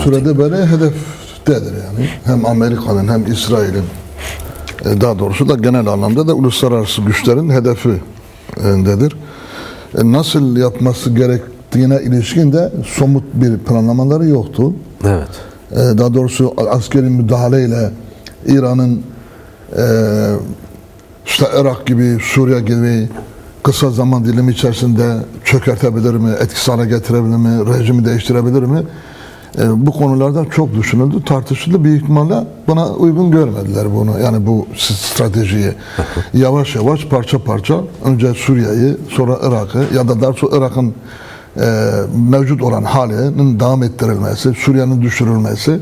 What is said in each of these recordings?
sürede beri hedeftedir yani. Hem Amerika'nın hem İsrail'in daha doğrusu da genel anlamda da uluslararası güçlerin hedefindedir. Nasıl yapması gerektiğine ilişkin de somut bir planlamaları yoktu. Evet. Daha doğrusu askeri müdahaleyle İran'ın işte Irak gibi, Suriye gibi kısa zaman dilimi içerisinde çökertebilir mi, etkisiz hale getirebilir mi, rejimi değiştirebilir mi? Bu konularda çok düşünüldü, tartışıldı. Büyük ihtimalle buna uygun görmediler bunu. Yani bu stratejiyi. Yavaş yavaş, parça parça önce Suriye'yi, sonra Irak'ı ya da daha sonra Irak'ın mevcut olan halinin devam ettirilmesi, Suriye'nin düşürülmesi,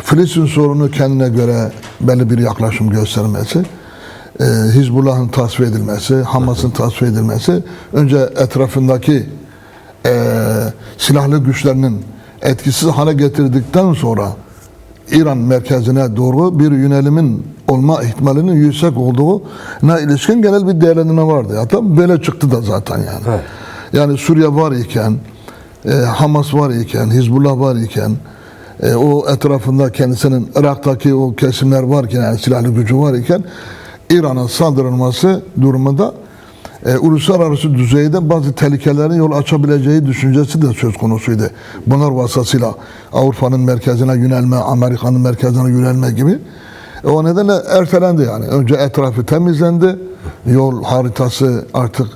Filistin sorunu kendine göre belli bir yaklaşım göstermesi, Hizbullah'ın tasfiye edilmesi, Hamas'ın tasfiye edilmesi, önce etrafındaki silahlı güçlerinin etkisiz hale getirdikten sonra İran merkezine doğru bir yönelimin olma ihtimalinin yüksek olduğuna ilişkin genel bir değerlendirme vardı. Hatta böyle çıktı da zaten yani. Evet. Yani Suriye var iken, Hamas var iken, Hizbullah var iken, o etrafında kendisinin Irak'taki o kesimler varken, yani silahlı gücü var iken İran'a saldırılması durumunda uluslararası düzeyde bazı tehlikelerin yol açabileceği düşüncesi de söz konusuydu. Bunlar vasıtasıyla Avrupa'nın merkezine yönelme, Amerika'nın merkezine yönelme gibi. O nedenle ertelendi yani. Önce etrafı temizlendi. Yol haritası artık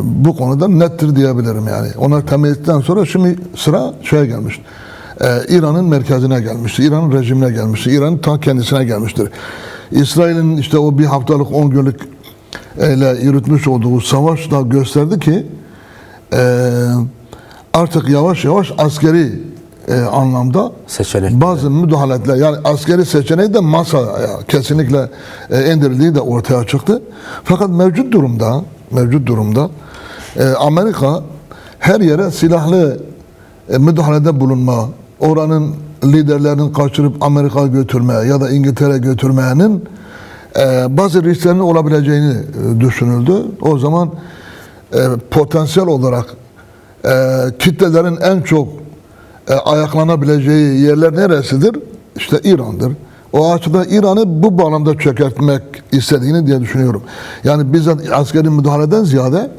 bu konuda nettir diyebilirim yani. Onlar temizledikten sonra şimdi sıra şeye gelmiş. İran'ın merkezine gelmişti. İran'ın rejimine gelmişti. İran'ın ta kendisine gelmiştir. İsrail'in işte o bir haftalık 10 günlük ile yürütmüş olduğu savaş da gösterdi ki artık yavaş yavaş askeri anlamda bazı müdahaleler, yani askeri seçeneği de masaya kesinlikle indirildiği de ortaya çıktı. Fakat mevcut durumda Amerika her yere silahlı müdahalede bulunma, oranın liderlerini kaçırıp Amerika'ya götürme ya da İngiltere götürmenin bazı risklerinin olabileceğini düşünüldü. O zaman potansiyel olarak kitlelerin en çok ayaklanabileceği yerler neresidir? İşte İran'dır. O açıdan İran'ı bu bağlamda çökertmek istediğini diye düşünüyorum. Yani bizzat askeri müdahaleden ziyade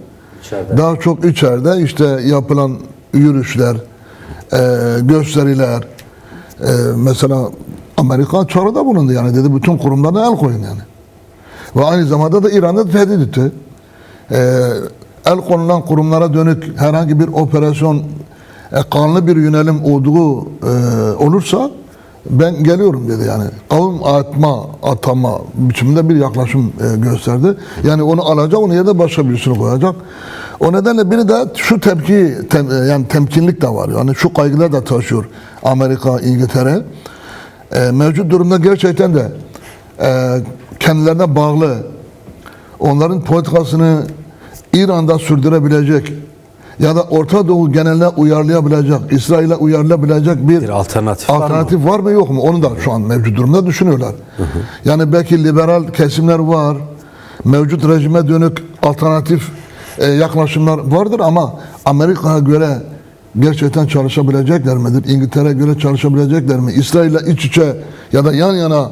daha çok içeride işte yapılan yürüyüşler, gösteriler, mesela Amerika çağrıda bulundu yani, dedi bütün kurumlarına el koyun yani. Ve aynı zamanda da İran'da tehdit etti. El konulan kurumlara dönük herhangi bir operasyon, kanlı bir yönelim olduğu olursa ben geliyorum dedi yani. Kavim atama biçiminde bir yaklaşım gösterdi. Yani onu alacak, onun yerine başka birisini koyacak. O nedenle biri de şu yani temkinlik de var. Yani şu kaygılar da taşıyor Amerika, İngiltere. Mevcut durumda gerçekten de kendilerine bağlı, onların politikasını İran'da sürdürebilecek ya da Orta Doğu geneline uyarlayabilecek, İsrail'e uyarlayabilecek bir alternatif var mı yok mu? Onu da şu an mevcut durumda düşünüyorlar. Yani belki liberal kesimler var, mevcut rejime dönük alternatif yaklaşımlar vardır ama Amerika'ya göre gerçekten çalışabilecekler midir? İngiltere'ye göre çalışabilecekler mi? İsrail'le iç içe ya da yan yana,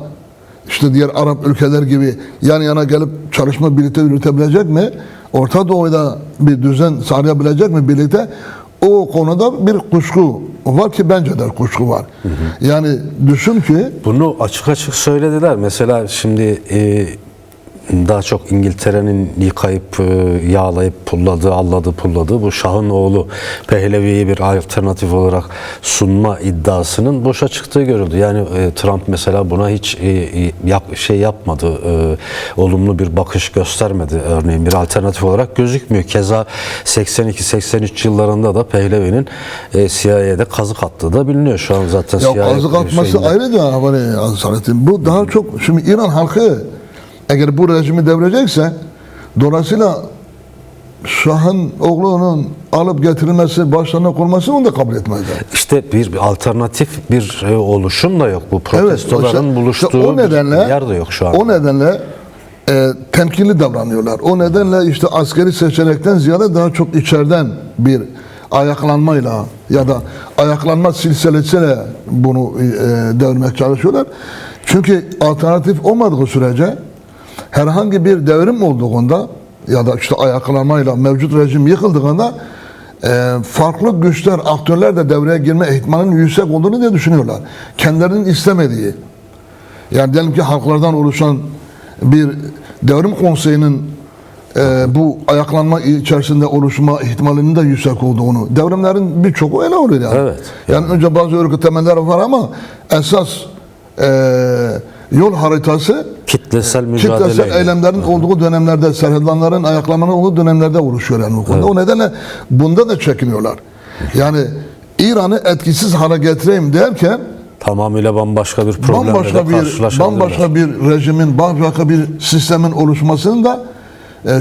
işte diğer Arap ülkeler gibi yan yana gelip çalışma birlikte yürütebilecek mi? Orta Doğu'da bir düzen sağlayabilecek mi birlikte? O konuda bir kuşku var ki bence de kuşku var. Yani düşün ki... Bunu açık açık söylediler. Mesela şimdi daha çok İngiltere'nin yıkayıp, yağlayıp, pulladığı bu Şah'ın oğlu Pehlevi'yi bir alternatif olarak sunma iddiasının boşa çıktığı görüldü. Yani Trump mesela buna hiç yapmadı, olumlu bir bakış göstermedi. Örneğin bir alternatif olarak gözükmüyor. Keza 82-83 yıllarında da Pehlevi'nin CIA'de kazık attığı da biliniyor şu an zaten. Ya kazık atması ayrı da bu daha çok şimdi İran halkı eğer bu rejimi devirecekse, dolayısıyla Şah'ın oğlunun alıp getirilmesi, başlarına konulması onu da kabul etmezler. İşte bir alternatif bir oluşum da yok. Bu protestoların evet, buluştuğu o nedenle, bir yer de yok şu an. O nedenle temkinli davranıyorlar. O nedenle işte askeri seçenekten ziyade daha çok içeriden bir ayaklanmayla ya da ayaklanma silsilesiyle bunu devirmek çalışıyorlar. Çünkü alternatif olmadığı sürece herhangi bir devrim olduğunda ya da işte ayaklanmayla mevcut rejim yıkıldığında farklı güçler, aktörler de devreye girme ihtimalinin yüksek olduğunu diye düşünüyorlar. Kendilerinin istemediği. Yani diyelim ki halklardan oluşan bir devrim konseyinin bu ayaklanma içerisinde oluşma ihtimalinin de yüksek olduğunu, devrimlerin birçoğu öyle oluyor yani. Evet. Yani önce bazı örgütlemeler var ama esas yol haritası Kitlesel mücadele. kitlesel eylemlerin olduğu dönemlerde, serhedlanların ayaklanmanın olduğu dönemlerde oluşuyor yani bu konuda. Evet. O nedenle bunda da çekiniyorlar. Yani İran'ı etkisiz hale getireyim derken Tamamıyla bambaşka bir problemle de karşılaşabilirler. bambaşka bir rejimin, bambaşka bir sistemin oluşmasını da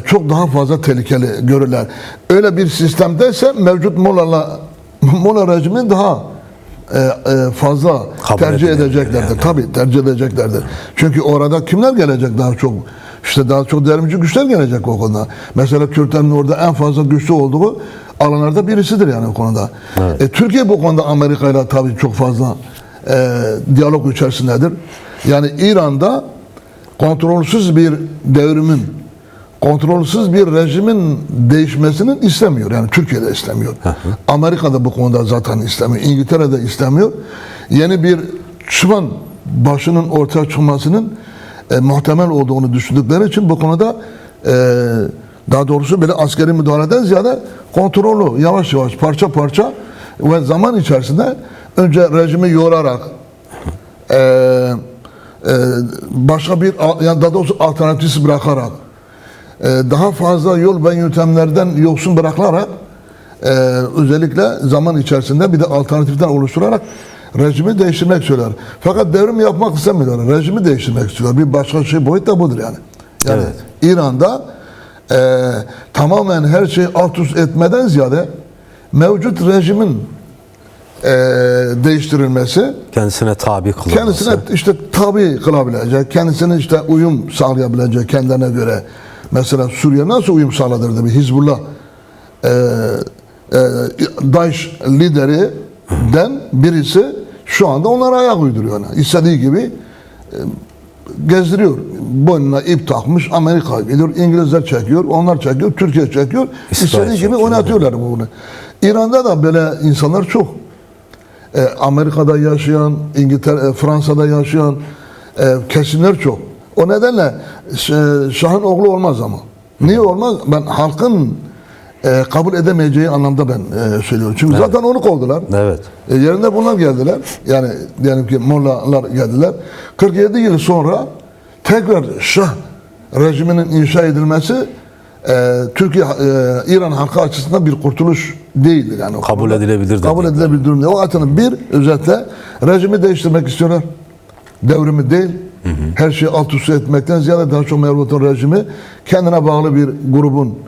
çok daha fazla tehlikeli görürler. Öyle bir sistemdeyse mevcut Molla rejimi daha fazla Kabul tercih edilebilir edeceklerdir. yani. Tabii tercih edeceklerdir. Çünkü orada kimler gelecek daha çok? İşte daha çok devrimci güçler gelecek o konuda. Mesela Kürtlerin orada en fazla güçlü olduğu alanlarda birisidir yani o konuda. Evet. Türkiye bu konuda Amerika ile tabii çok fazla diyalog içerisindedir. Yani İran'da kontrolsüz bir devrimin, kontrolsüz bir rejimin değişmesini istemiyor. Yani Türkiye'de istemiyor. Amerika da bu konuda zaten istemiyor. İngiltere de istemiyor. Yeni bir çıban başının ortaya çıkmasının muhtemel olduğunu düşündükleri için bu konuda daha doğrusu böyle askeri müdahaleden ziyade kontrollü, yavaş yavaş, parça parça ve zaman içerisinde önce rejimi yorarak başka bir, yani daha doğrusu alternatif bırakarak daha fazla yol ve yöntemlerden yoksun bırakılarak özellikle zaman içerisinde bir de alternatiften oluşturarak rejimi değiştirmek istiyorlar. Fakat devrim yapmak istemiyorlar. Rejimi değiştirmek istiyorlar. Bir başka şey boyut da budur yani. Yani Evet. İran'da tamamen her şeyi alt üst etmeden ziyade mevcut rejimin değiştirilmesi, Kendisine tabi kılınması. kendisine işte tabi kılabilecek, kendisine işte uyum sağlayabilecek kendine göre. Mesela Suriye nasıl uyum sağladırdı bir Hizbullah DAEŞ liderinden birisi şu anda onlara ayak uyduruyor. Yani. İstediği gibi gezdiriyor. Boynuna ip takmış, Amerika gidiyor, İngilizler çekiyor, onlar çekiyor, Türkiye çekiyor. İstediği gibi oynatıyorlar bunu. İran'da da böyle insanlar çok. Amerika'da yaşayan, İngiltere, Fransa'da yaşayan kesimler çok. O nedenle Şah'ın oğlu olmaz ama. Niye olmaz? Ben halkın kabul edemeyeceği anlamda ben söylüyorum. Çünkü zaten onu kovdular. Evet. Yerinde bunlar geldiler. Yani diyelim ki Mollalar geldiler. 47 yıl sonra tekrar Şah rejiminin inşa edilmesi Türkiye, İran halkı açısından bir kurtuluş değildir. Yani Kabul edilebilir. kabul edilebilir durum değil. O açıdan bir özetle rejimi değiştirmek istiyorlar. Devrimi değil. Her şeyi alt üst etmekten ziyade daha çok mevcut rejimi kendine bağlı bir grubun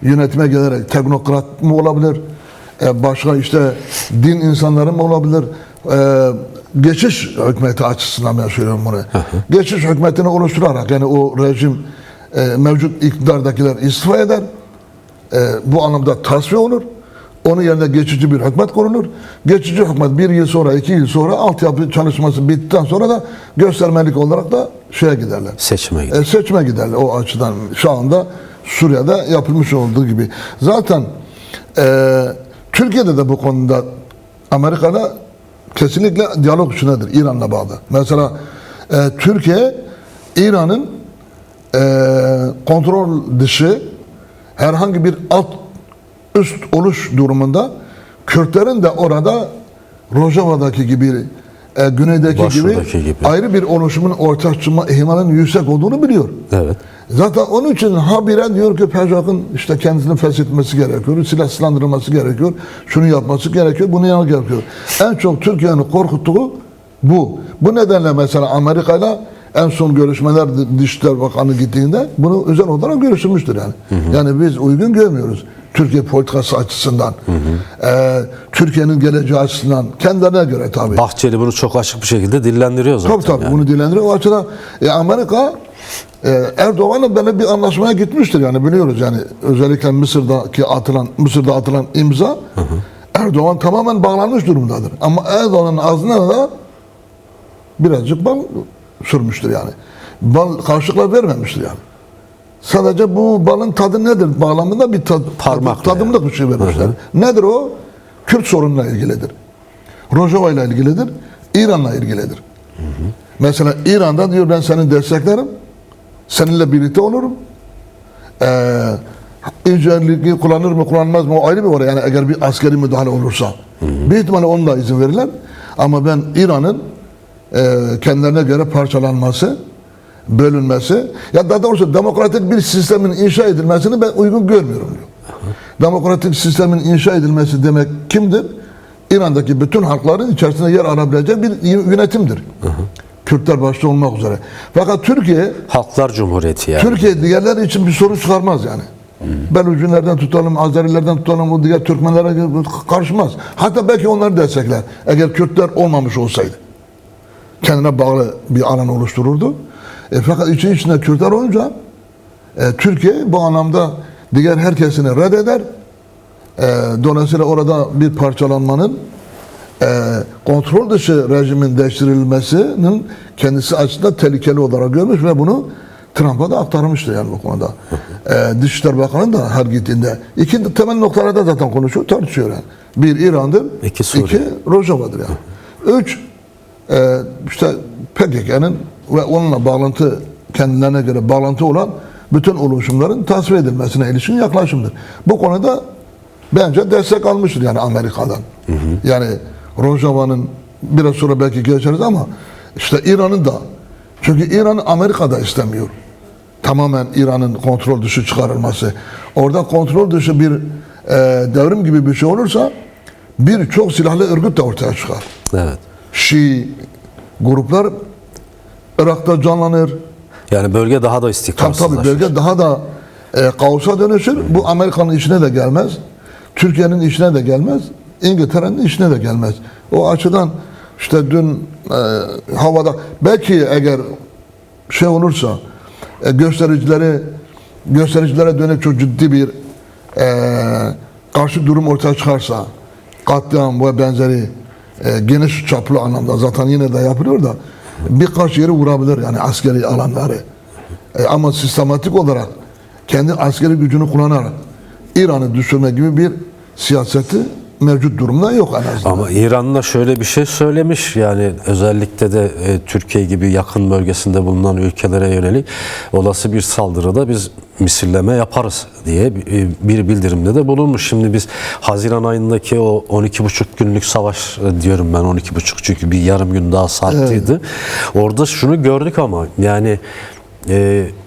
yönetime gelerek teknokrat mı olabilir? Başka işte din insanları mı olabilir? Geçiş hükümeti açısından ben söylüyorum bunu. Geçiş hükümetini oluşturarak yani o rejim mevcut iktidardakiler istifa eder. Bu anlamda tasfiye olur. Onun yerine geçici bir hükümet kurulur. Geçici hükümet 1 yıl sonra, 2 yıl sonra altyapı çalışması bittikten sonra da göstermelik olarak da şeye giderler. Seçime gider. Seçime giderler o açıdan. Şu anda Suriye'de yapılmış olduğu gibi. Zaten Türkiye'de de bu konuda Amerika'da kesinlikle diyalog içindedir İran'la bağlı. Mesela Türkiye İran'ın kontrol dışı herhangi bir alt üst oluş durumunda Kürtlerin de orada Rojava'daki gibi güneydeki gibi ayrı bir oluşumun ortaya çıkma ihtimalinin yüksek olduğunu biliyor. Evet. Zaten onun için habire diyor ki PJAK'ın işte kendisini feshetmesi gerekiyor, silahsızlandırılması gerekiyor, şunu yapması gerekiyor, bunu yapması gerekiyor. En çok Türkiye'nin korkuttuğu bu. Bu nedenle mesela Amerika'yla en son görüşmeler Dışişleri Bakanı gittiğinde bunu özel olarak görüşülmüştür yani. Yani biz uygun görmüyoruz. Türkiye politikası açısından, Türkiye'nin geleceği açısından kendilerine göre tabii. Bahçeli bunu çok açık bir şekilde dillendiriyor zaten. Tabii yani. bunu dillendiriyor. O açıdan Amerika Erdoğan'la böyle bir anlaşmaya gitmiştir yani biliyoruz yani özellikle Mısır'da atılan imza Erdoğan tamamen bağlanmış durumdadır. Ama Erdoğan'ın ağzına da birazcık bal sürmüştür yani. Bal kaşıkla vermemiştir yani. Sadece bu balın tadı nedir? Bağlamında bir tadımlık bir şey vermişler. Nedir o? Kürt sorunuyla ilgilidir. Rojava ile ilgilidir. İran'la ilgilidir. Mesela İran'da diyor ben seni desteklerim. Seninle birlikte olurum. İncelikli kullanır mı kullanmaz mı o ayrı bir var. Yani eğer bir askeri müdahale olursa. Bir ihtimalle onun da izin verirler. Ama ben İran'ın kendilerine göre parçalanması, bölünmesi ya daha doğrusu demokratik bir sistemin inşa edilmesini ben uygun görmüyorum diyor. Demokratik sistemin inşa edilmesi demek kimdir? İran'daki bütün halkların içerisinde yer alabileceği bir yönetimdir. Kürtler başta olmak üzere. Fakat Türkiye Halklar Cumhuriyeti yani. Türkiye diğerler için bir sorun çıkarmaz yani. Belucilerden tutalım, Azerilerden tutalım, o diğer Türkmenlere karışmaz. Hatta belki onları destekler. Eğer Kürtler olmamış olsaydı. Kendine bağlı bir alan oluştururdu. Fakat içinde Kürtler olunca Türkiye bu anlamda diğer herkesini reddeder. Dolayısıyla orada bir parçalanmanın kontrol dışı rejimin değiştirilmesinin kendisi açısından tehlikeli olarak görmüş ve bunu Trump'a da aktarmıştı yani bu konuda. Dışişleri Bakanı da her gittiğinde iki temel noktalarda zaten konuşuyor, tartışıyor yani. Bir İran'dır, iki Rojava'dır yani. Üç işte PKK'nın ve onunla bağlantı kendilerine göre bağlantı olan bütün oluşumların tasfiye edilmesine ilişkin yaklaşımdır. Bu konuda bence destek almıştır yani Amerika'dan. Yani Rojava'nın biraz sonra belki geçeriz ama işte İran'ın da çünkü İran Amerika'da istemiyor. Tamamen İran'ın kontrol dışı çıkarılması. Orada kontrol dışı bir devrim gibi bir şey olursa birçok silahlı örgüt de ortaya çıkar. Evet. Şii gruplar Irak'ta canlanır. Yani bölge daha da istikrarsızlaşır. Tabii bölge daha da kaosa dönüşür. Bu Amerika'nın işine de gelmez. Türkiye'nin işine de gelmez. İngiltere'nin işine de gelmez. O açıdan işte dün havada belki eğer şey olursa göstericilere dönük çok ciddi bir karşı durum ortaya çıkarsa katliam ve benzeri geniş çaplı anlamda zaten yine de yapılıyor da birkaç yeri vurabilir yani askeri alanları. Ama sistematik olarak kendi askeri gücünü kullanarak İran'ı düşürme gibi bir siyaseti mevcut durumda yok en azından. Ama İran'da şöyle bir şey söylemiş yani özellikle de Türkiye gibi yakın bölgesinde bulunan ülkelere yönelik olası bir saldırıda biz misilleme yaparız diye bir bildirimde de bulunmuş. Şimdi biz Haziran ayındaki o 12,5 günlük savaş diyorum ben 12,5 çünkü bir yarım gün daha sarktıydı. Evet. Orada şunu gördük ama yani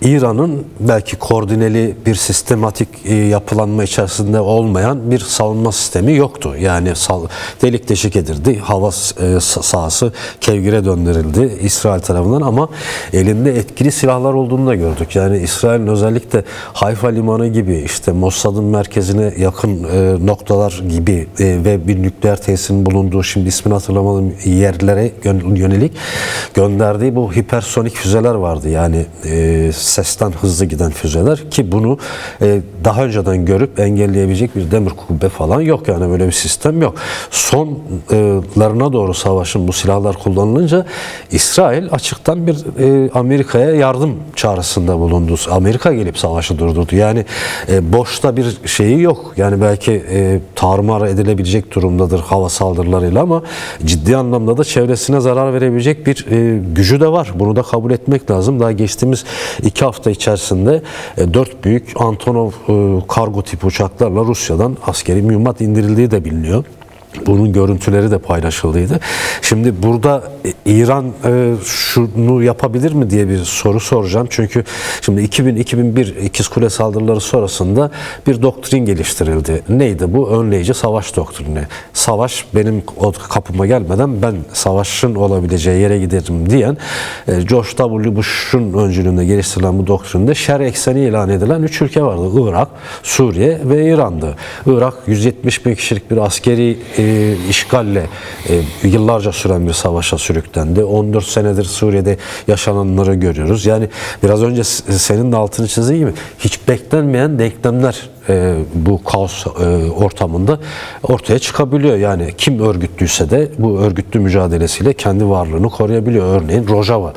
İran'ın belki koordineli bir sistematik yapılanma içerisinde olmayan bir savunma sistemi yoktu. Yani delik deşik edildi. Hava sahası kevgire döndürüldü İsrail tarafından ama elinde etkili silahlar olduğunu da gördük. Yani İsrail'in özellikle Hayfa limanı gibi işte Mossad'ın merkezine yakın noktalar gibi ve bir nükleer tesisinin bulunduğu şimdi ismini hatırlamadığım yerlere yönelik gönderdiği bu hipersonik füzeler vardı. Yani sesten hızlı giden füzeler ki bunu daha önceden görüp engelleyebilecek bir demir kubbe falan yok yani böyle bir sistem yok. Sonlarına doğru savaşın bu silahlar kullanılınca İsrail açıktan bir Amerika'ya yardım çağrısında bulundu. Amerika gelip savaşı durdurdu. Yani boşta bir şeyi yok. Yani belki tarumar edilebilecek durumdadır hava saldırılarıyla ama ciddi anlamda da çevresine zarar verebilecek bir gücü de var. Bunu da kabul etmek lazım. Daha geçtiğimiz 2 hafta içerisinde 4 büyük Antonov kargo tipi uçaklarla Rusya'dan askeri mühimmat indirildiği de biliniyor. Bunun görüntüleri de paylaşıldıydı. Şimdi burada İran şunu yapabilir mi diye bir soru soracağım. Çünkü şimdi 2000-2001 İkizkule saldırıları sonrasında bir doktrin geliştirildi. Neydi bu? Önleyici savaş doktrini. Savaş benim kapıma gelmeden ben savaşın olabileceği yere giderim diyen George W. Bush'un öncülüğünde geliştirilen bu doktrinde şer ekseni ilan edilen 3 ülke vardı. Irak, Suriye ve İran'dı. Irak 170 bin kişilik bir askeri işgalle yıllarca süren bir savaşa sürüklendi. 14 senedir Suriye'de yaşananları görüyoruz. Yani biraz önce senin de altını çizdiğin gibi hiç beklenmeyen denklemler bu kaos ortamında ortaya çıkabiliyor. Yani kim örgütlüyse de bu örgütlü mücadelesiyle kendi varlığını koruyabiliyor. Örneğin Rojava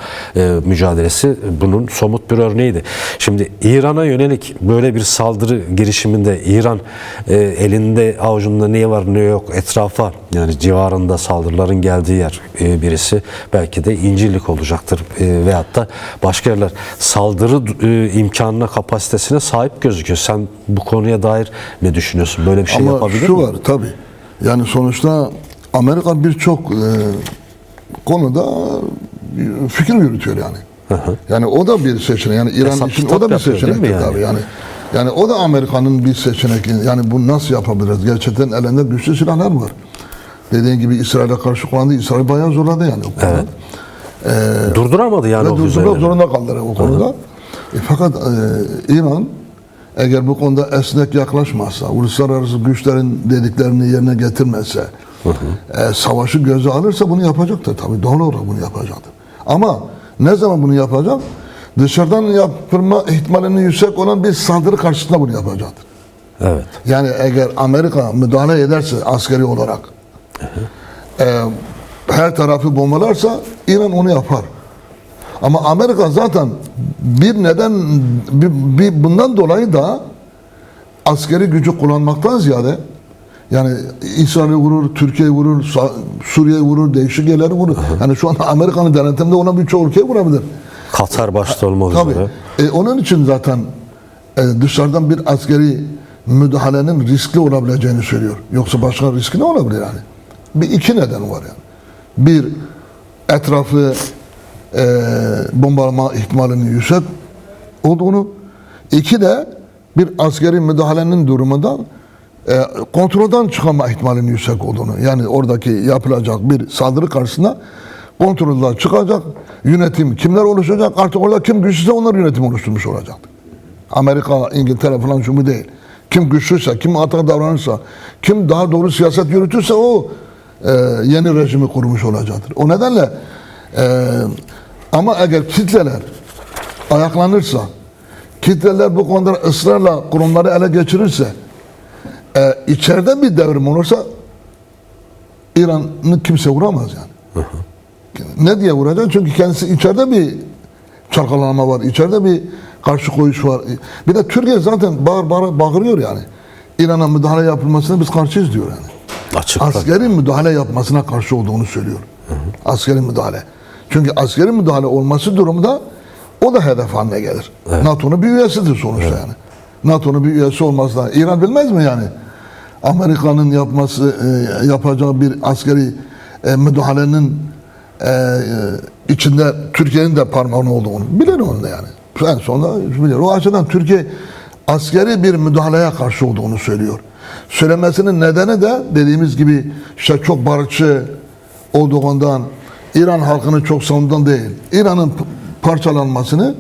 mücadelesi bunun somut bir örneğiydi. Şimdi İran'a yönelik böyle bir saldırı girişiminde İran elinde avucunda ne var ne yok etrafa, yani civarında saldırıların geldiği yer birisi belki de İncirlik olacaktır veyahut da başka yerler saldırı imkanına, kapasitesine sahip gözüküyor. Sen bu konuya dair ne düşünüyorsun? Böyle bir şey yapabilir mi? Ama şu var tabii. Yani sonuçta Amerika birçok konuda fikir yürütüyor yani. Yani o da bir seçenek. Yani İran Hesap için o kitap da bir yapıyor, değil mi seçenek yani? tabii. Yani o da Amerika'nın bir seçenek. Yani bunu nasıl yapabiliriz? Gerçekten elinde güçlü silahlar var. Dediğin gibi İsrail'e karşı kullandı. İsrail bayağı zorladı yani o konuda. Durduramadı yani Ve o durdurmak füzeleri. zorunda kaldılar o konuda. Fakat İran eğer bu konuda esnek yaklaşmazsa, uluslararası güçlerin dediklerini yerine getirmezse, savaşı göze alırsa bunu yapacaktır. Tabii doğal olarak bunu yapacaktır. Ama ne zaman bunu yapacak? Dışarıdan yapılma ihtimalinin yüksek olan bir saldırı karşısında bunu yapacaktır. Evet. Yani eğer Amerika müdahale ederse askeri olarak, her tarafı bombalarsa İran onu yapar. Ama Amerika zaten bir neden, bundan dolayı da askeri gücü kullanmaktan ziyade, yani İsrail'i vurur, Türkiye'yi vurur, Suriye'yi vurur, değişik yerleri vurur. Yani şu anda Amerika'nın denetiminde ona birçok ülkeyi vurabilir. Katar başta olmak Tabii. üzere. Onun için zaten dışarıdan bir askeri müdahalenin riskli olabileceğini söylüyor. Yoksa başka riski ne olabilir yani? İki neden var yani. Bir, etrafı bombalama ihtimalinin yüksek olduğunu. İki de bir askeri müdahalenin durumunda kontrolden çıkama ihtimalinin yüksek olduğunu. Yani oradaki yapılacak bir saldırı karşısında kontrolden çıkacak, yönetim kimler oluşacak, artık orada kim güçlüyse onlar yönetim oluşturmuş olacak. Amerika, İngiltere falan şu bu değil. Kim güçlüyse, kim atak davranırsa, kim daha doğru siyaset yürütürse o yeni rejimi kurmuş olacaktır. O nedenle ama eğer kitleler ayaklanırsa, kitleler bu konuda ısrarla kurumları ele geçirirse, içeride bir devrim olursa İran'ı kimse vuramaz yani. Ne diye vuracak? Çünkü kendisi içeride bir çalkalanma var, içeride bir karşı koyuş var. Bir de Türkiye zaten bağırıyor yani. İran'a müdahale yapılmasına biz karşıyız diyor yani. Askeri müdahale yapmasına karşı olduğunu söylüyor. Askeri müdahale. Çünkü askeri müdahale olması durumda o da hedef haline gelir. Evet. NATO'nun bir üyesidir sonuçta yani. NATO'nun bir üyesi olmazsa İran bilmez mi yani? Amerika'nın yapacağı bir askeri müdahalenin içinde Türkiye'nin de parmağının olduğunu bilir onu da yani. En sonunda bilir. O açıdan Türkiye askeri bir müdahaleye karşı olduğunu söylüyor. Söylemesinin nedeni de dediğimiz gibi işte çok barışçı olduğundan, İran halkını çok savunduğundan değil. İran'ın parçalanmasını,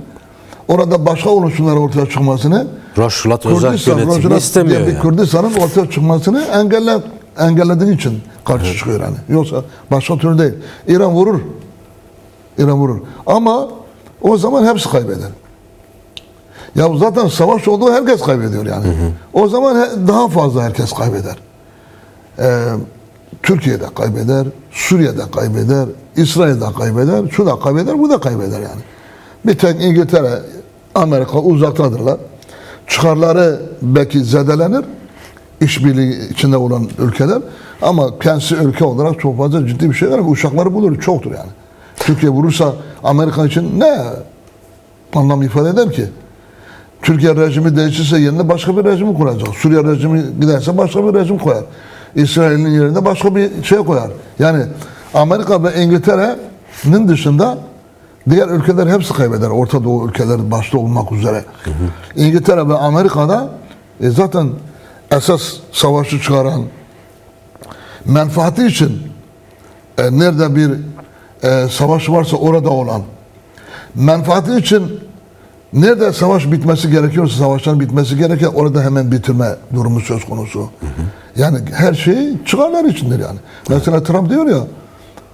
orada başka oluşumlar ortaya çıkmasını, Rojava özerk yönetimini istemiyor yani. Kürdistan'ın ortaya çıkmasını engellediği için karşı çıkıyor yani. Yoksa başka türlü değil. İran vurur. İran vurur. Ama o zaman hepsi kaybeder. Ya zaten savaş olduğu herkes kaybediyor yani. O zaman daha fazla herkes kaybeder. Türkiye'de kaybeder, Suriye'de kaybeder, İsrail'de kaybeder, şu da kaybeder, bu da kaybeder yani. Bir tek İngiltere, Amerika uzaktadırlar. Çıkarları belki zedelenir, işbirliği içinde olan ülkeler, ama kendisi ülke olarak çok fazla ciddi bir şey var. Uçakları bulur, çoktur yani. Türkiye vurursa Amerika için ne anlam ifade eder ki? Türkiye rejimi değişirse yerine başka bir rejimi kuracak. Suriye rejimi giderse başka bir rejim koyar. İsrail'in yerine başka bir şey koyar. Yani Amerika ve İngiltere'nin dışında diğer ülkeler hepsi kaybeder. Orta Doğu ülkeleri başta olmak üzere. İngiltere ve Amerika'da zaten esas savaşı çıkaran, menfaati için nerede bir savaş varsa orada olan, menfaati için nerede savaş bitmesi gerekiyorsa, savaşların bitmesi gerekiyor, orada hemen bitirme durumu söz konusu. Yani her şey çıkarlar içindir yani. Mesela Trump diyor ya,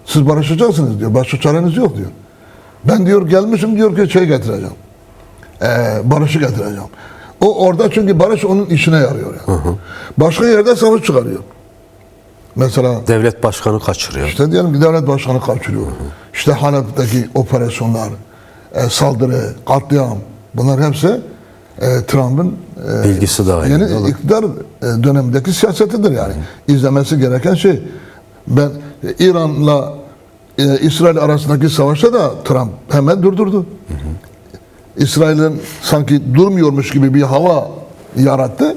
siz barışacaksınız diyor, başka çareniz yok diyor. Ben diyor gelmişim diyor ki şey getireceğim, barışı getireceğim. O orada çünkü barış onun işine yarıyor. Yani. Başka yerde savaş çıkarıyor. Mesela Devlet başkanı kaçırıyor. işte diyelim ki devlet başkanı kaçırıyor. İşte Halep'teki operasyonlar, saldırı, katliam, bunlar hepsi Trump'ın Bilgisi dahilinde yeni olur. iktidar dönemindeki siyasetidir yani. İzlemesi gereken şey. Ben İran'la İsrail arasındaki savaşta da Trump hemen durdurdu. İsrail'in sanki durmuyormuş gibi bir hava yarattı.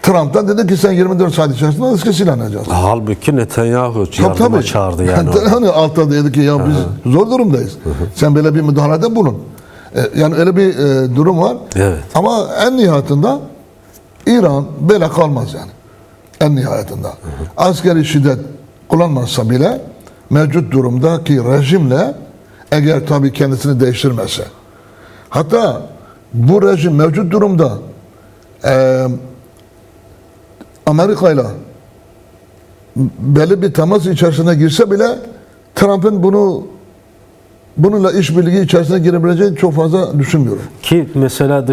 Trump da dedi ki sen 24 saat içerisinde etkisiyle alacaksın. Halbuki Netanyahu yardıma çağırdı yani. Hani altta dedi ki ya biz zor durumdayız. Sen böyle bir müdahalede bulun. Yani öyle bir durum var. Evet. Ama en nihayetinde İran böyle kalmaz yani. En nihayetinde. Askeri şiddet kullanmazsa bile mevcut durumdaki rejimle eğer tabii kendisini değiştirmezse. Hatta bu rejim mevcut durumda Amerika'yla belli bir temas içerisine girse bile Trump'ın bununla işbirliği içerisine girebileceğini çok fazla düşünmüyorum. Ki mesela